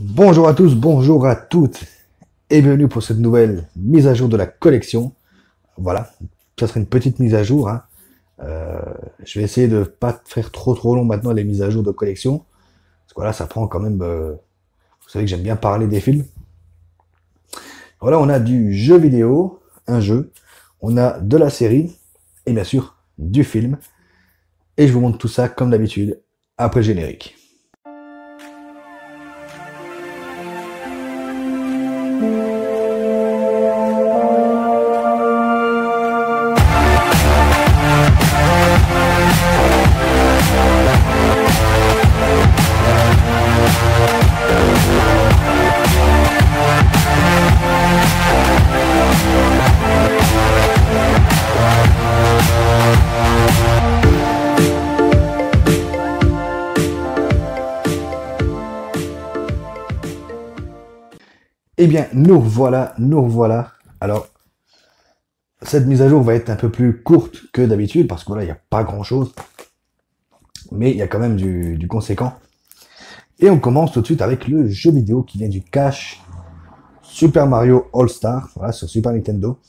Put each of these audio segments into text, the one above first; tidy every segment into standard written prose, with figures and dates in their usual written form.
Bonjour à tous, bonjour à toutes et bienvenue pour cette nouvelle mise à jour de la collection. Voilà, ça sera une petite mise à jour, hein. Je vais essayer de pas faire trop long maintenant les mises à jour de collection. Parce que voilà, ça prend quand même... vous savez que j'aime bien parler des films. Voilà, on a du jeu vidéo, un jeu. On a de la série et bien sûr du film. Et je vous montre tout ça comme d'habitude après le générique. Eh bien, nous voilà. Alors, cette mise à jour va être un peu plus courte que d'habitude, parce que voilà, il n'y a pas grand-chose. Mais il y a quand même du conséquent. Et on commence tout de suite avec le jeu vidéo qui vient du cache Super Mario All-Star, voilà, sur Super Nintendo,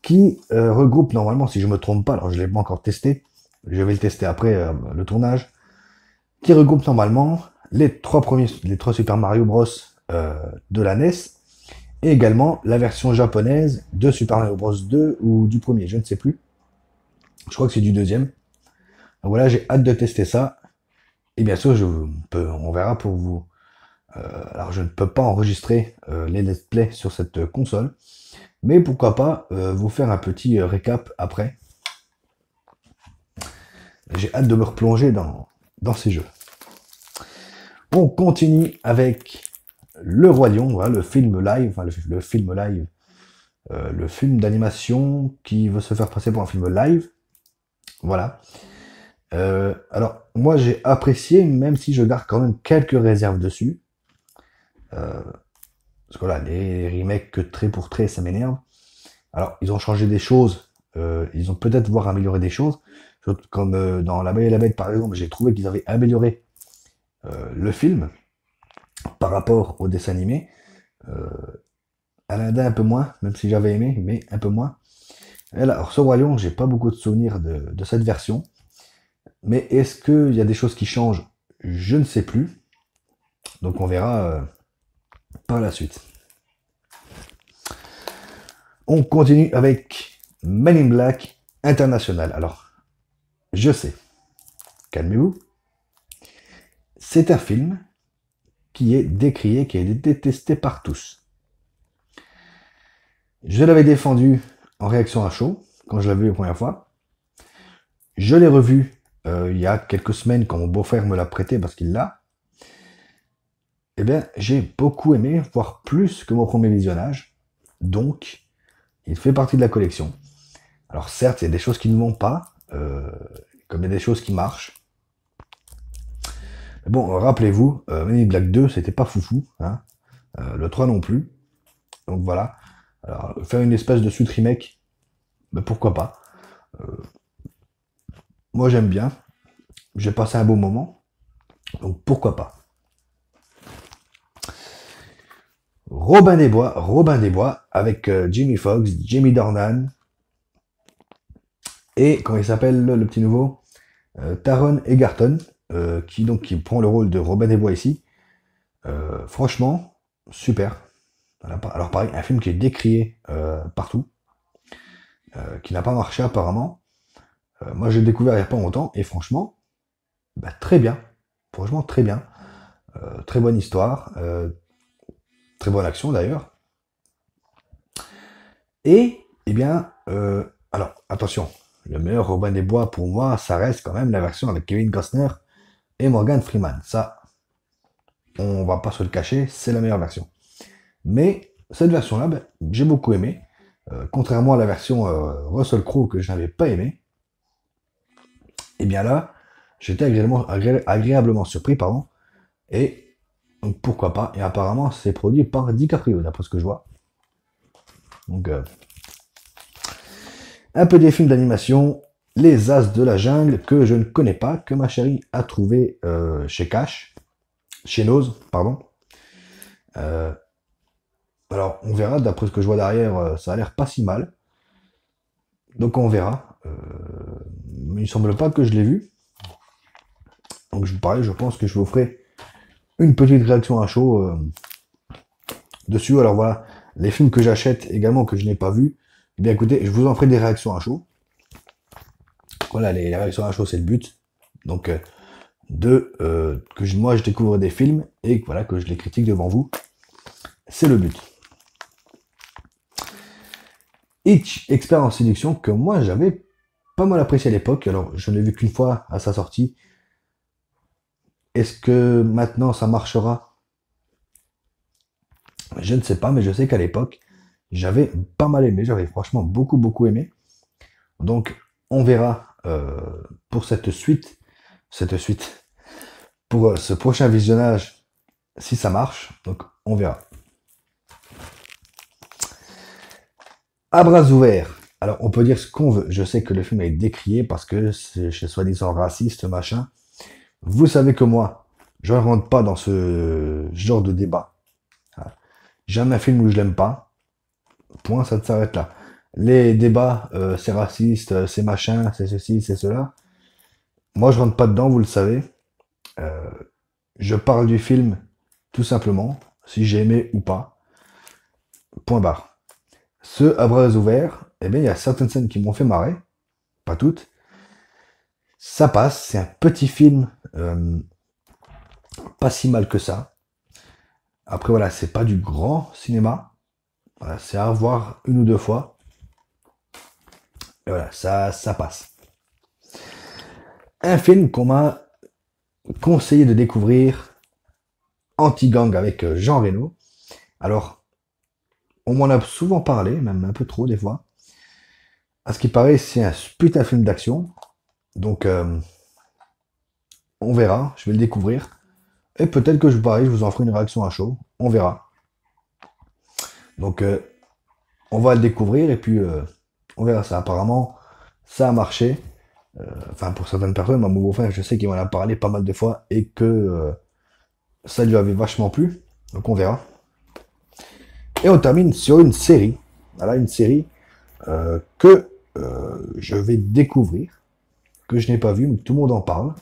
qui regroupe normalement, si je me trompe pas, alors je ne l'ai pas encore testé, je vais le tester après le tournage, qui regroupe normalement les trois Super Mario Bros. De la NES, et également la version japonaise de Super Mario Bros 2 ou du premier, je ne sais plus. Je crois que c'est du deuxième. Donc voilà, j'ai hâte de tester ça. Et bien sûr, on verra pour vous. Alors je ne peux pas enregistrer les let's play sur cette console, mais pourquoi pas vous faire un petit récap après. J'ai hâte de me replonger dans ces jeux. On continue avec Le Roi Lion, voilà, le film live, enfin, le film live, le film d'animation qui veut se faire passer pour un film live. Voilà. Alors, moi j'ai apprécié, même si je garde quand même quelques réserves dessus. Parce que voilà, les remakes que trait pour trait, ça m'énerve. Alors, ils ont changé des choses, ils ont peut-être voire amélioré des choses. Comme dans La Belle et la Bête, par exemple, j'ai trouvé qu'ils avaient amélioré le film par rapport au dessin animé. Aladdin un peu moins, même si j'avais aimé, mais un peu moins. Et là, alors, ce Roi Lion, j'ai pas beaucoup de souvenirs de cette version. Mais est-ce qu'il y a des choses qui changent? Je ne sais plus. Donc on verra par la suite. On continue avec Men in Black International. Alors, je sais, calmez-vous. C'est un film qui est décrié, qui est détesté par tous. Je l'avais défendu en réaction à chaud, quand je l'avais vu la première fois. Je l'ai revu il y a quelques semaines, quand mon beau-frère me l'a prêté, parce qu'il l'a. Eh bien, j'ai beaucoup aimé, voire plus que mon premier visionnage. Donc, il fait partie de la collection. Alors certes, il y a des choses qui ne vont pas, comme il y a des choses qui marchent. Mais bon, rappelez-vous, Men in Black 2, c'était pas foufou, hein. Le 3 non plus. Donc voilà. Alors, faire une espèce de suite remake, ben pourquoi pas. Moi j'aime bien. J'ai passé un bon moment. Donc pourquoi pas. Robin des Bois, avec Jimmy Fox, Jamie Dornan, et comment il s'appelle le petit nouveau, Taron Egerton, qui prend le rôle de Robin des Bois ici. Franchement, super. Alors pareil, un film qui est décrié partout, qui n'a pas marché apparemment. Moi j'ai découvert il n'y a pas longtemps, et franchement, bah, très bien. Franchement très bien. Très bonne histoire, très bonne action d'ailleurs. Et, eh bien, alors attention, le meilleur Robin des Bois pour moi, ça reste quand même la version avec Kevin Costner et Morgan Freeman. Ça, on va pas se le cacher, c'est la meilleure version. Mais cette version-là, ben, j'ai beaucoup aimé. Contrairement à la version Russell Crowe que je n'avais pas aimé. Et bien là, j'étais agréablement surpris, pardon. Et donc pourquoi pas. Et apparemment, c'est produit par DiCaprio, d'après ce que je vois. Donc, un peu des films d'animation. Les As de la Jungle, que je ne connais pas, que ma chérie a trouvé chez Cash. Chez Nose, pardon. Euh, alors, on verra, d'après ce que je vois derrière, ça a l'air pas si mal. Donc on verra. Mais il semble pas que je l'ai vu. Donc pareil, je pense que je vous ferai une petite réaction à chaud dessus. Alors voilà, les films que j'achète également que je n'ai pas vus, eh bien écoutez, je vous en ferai des réactions à chaud. Voilà, les réactions à chaud, c'est le but. Donc moi je découvre des films et voilà que je les critique devant vous. C'est le but. Hitch, expert en séduction, que moi j'avais pas mal apprécié à l'époque. Alors je ne l'ai vu qu'une fois à sa sortie. Est-ce que maintenant ça marchera? Je ne sais pas, mais je sais qu'à l'époque, j'avais pas mal aimé, j'avais franchement beaucoup aimé. Donc on verra pour cette suite, pour ce prochain visionnage, si ça marche. Donc on verra. À bras ouverts. Alors on peut dire ce qu'on veut. Je sais que le film est décrié parce que c'est soi-disant raciste, machin. Vous savez que moi, je ne rentre pas dans ce genre de débat. Jamais un film où je l'aime pas. Point, ça s'arrête là. Les débats, c'est raciste, c'est machin, c'est ceci, c'est cela. Moi, je rentre pas dedans, vous le savez. Euh, je parle du film, tout simplement, si j'ai aimé ou pas. Point barre. Ce à bras ouverts, eh bien, il y a certaines scènes qui m'ont fait marrer, pas toutes. Ça passe, c'est un petit film, pas si mal que ça. Après, voilà, c'est pas du grand cinéma. Voilà, c'est à voir une ou deux fois. Et voilà, ça passe. Un film qu'on m'a conseillé de découvrir, Anti-Gang avec Jean Reno. Alors, on m'en a souvent parlé, même un peu trop des fois. À ce qui paraît, c'est un putain de film d'action. Donc, on verra, je vais le découvrir. Et peut-être que pareil, je vous en ferai une réaction à chaud. On verra. Donc, on va le découvrir et puis on verra ça. Apparemment, ça a marché. Enfin, pour certaines personnes, mon beau-frère, je sais qu'il m'en a parlé pas mal de fois et que ça lui avait vachement plu. Donc, on verra. Et on termine sur une série. Voilà, une série que je vais découvrir, que je n'ai pas vu, mais que tout le monde en parle.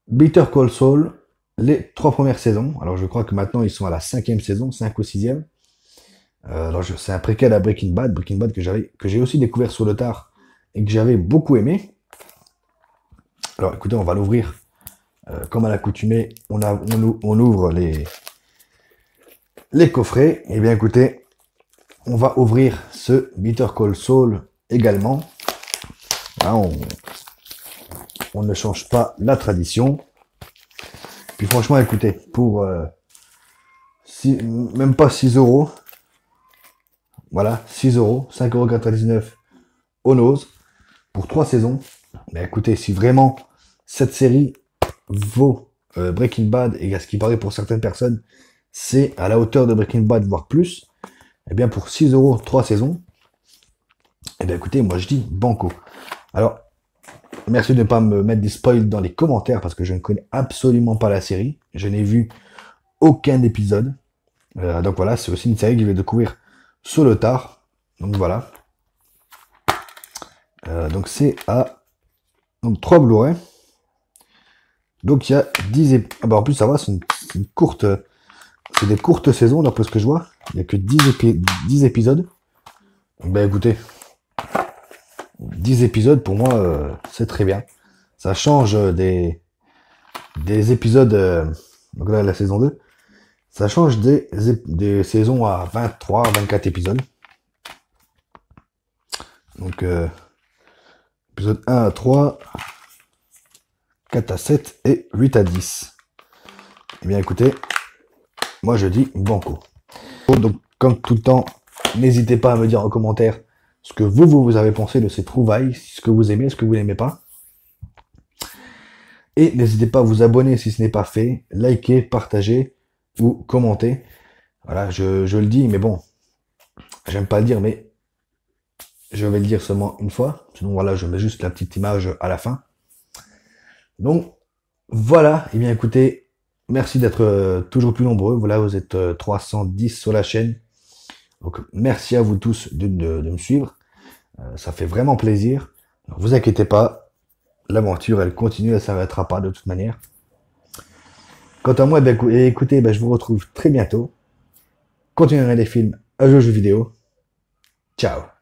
Better Call Saul, les 3 premières saisons. Alors je crois que maintenant ils sont à la 5e saison, 5 ou 6e. Alors c'est un préquel à Breaking Bad que j'ai aussi découvert sur le tard et que j'avais beaucoup aimé. Alors écoutez, on va l'ouvrir comme à l'accoutumée. On ouvre les coffrets. Et bien écoutez, on va ouvrir ce Better Call Saul également. Là, on ne change pas la tradition. Puis franchement, écoutez, pour même pas 6 euros, voilà, 6 euros, 5,99 € au nose pour 3 saisons. Mais écoutez, si vraiment cette série vaut Breaking Bad, et à ce qui paraît pour certaines personnes, c'est à la hauteur de Breaking Bad, voire plus, et bien pour 6 euros, 3 saisons, et bien écoutez, moi je dis banco. Alors, merci de ne pas me mettre des spoils dans les commentaires parce que je ne connais absolument pas la série. Je n'ai vu aucun épisode. Donc voilà, c'est aussi une série que je vais découvrir sur le tard. Donc voilà. Donc c'est à 3 Blu-ray. Donc il y a 10 épisodes. Ah bah en plus ça va, c'est une courte. C'est des courtes saisons d'après ce que je vois. Il n'y a que 10 épisodes. Donc bah écoutez. 10 épisodes pour moi c'est très bien. Ça change des épisodes. Donc là la saison 2. Ça change des saisons à 23, 24 épisodes. Donc, épisode 1 à 3, 4 à 7 et 8 à 10. Eh bien, écoutez, moi je dis banco. Donc, comme tout le temps, n'hésitez pas à me dire en commentaire ce que vous avez pensé de ces trouvailles, ce que vous aimez, ce que vous n'aimez pas. Et n'hésitez pas à vous abonner si ce n'est pas fait, liker, partager ou commenter. Voilà, je le dis, mais bon, j'aime pas le dire, mais je vais le dire seulement une fois. Sinon, voilà, je mets juste la petite image à la fin. Donc, voilà, et bien écoutez, Merci d'être toujours plus nombreux. Voilà, vous êtes 310 sur la chaîne. Donc, merci à vous tous de me suivre. Ça fait vraiment plaisir. Ne vous inquiétez pas, l'aventure, elle continue, elle s'arrêtera pas de toute manière. Quant à moi, ben, écoutez, ben, je vous retrouve très bientôt. Continuez à regarder des films, à jouer aux jeux vidéo. Ciao.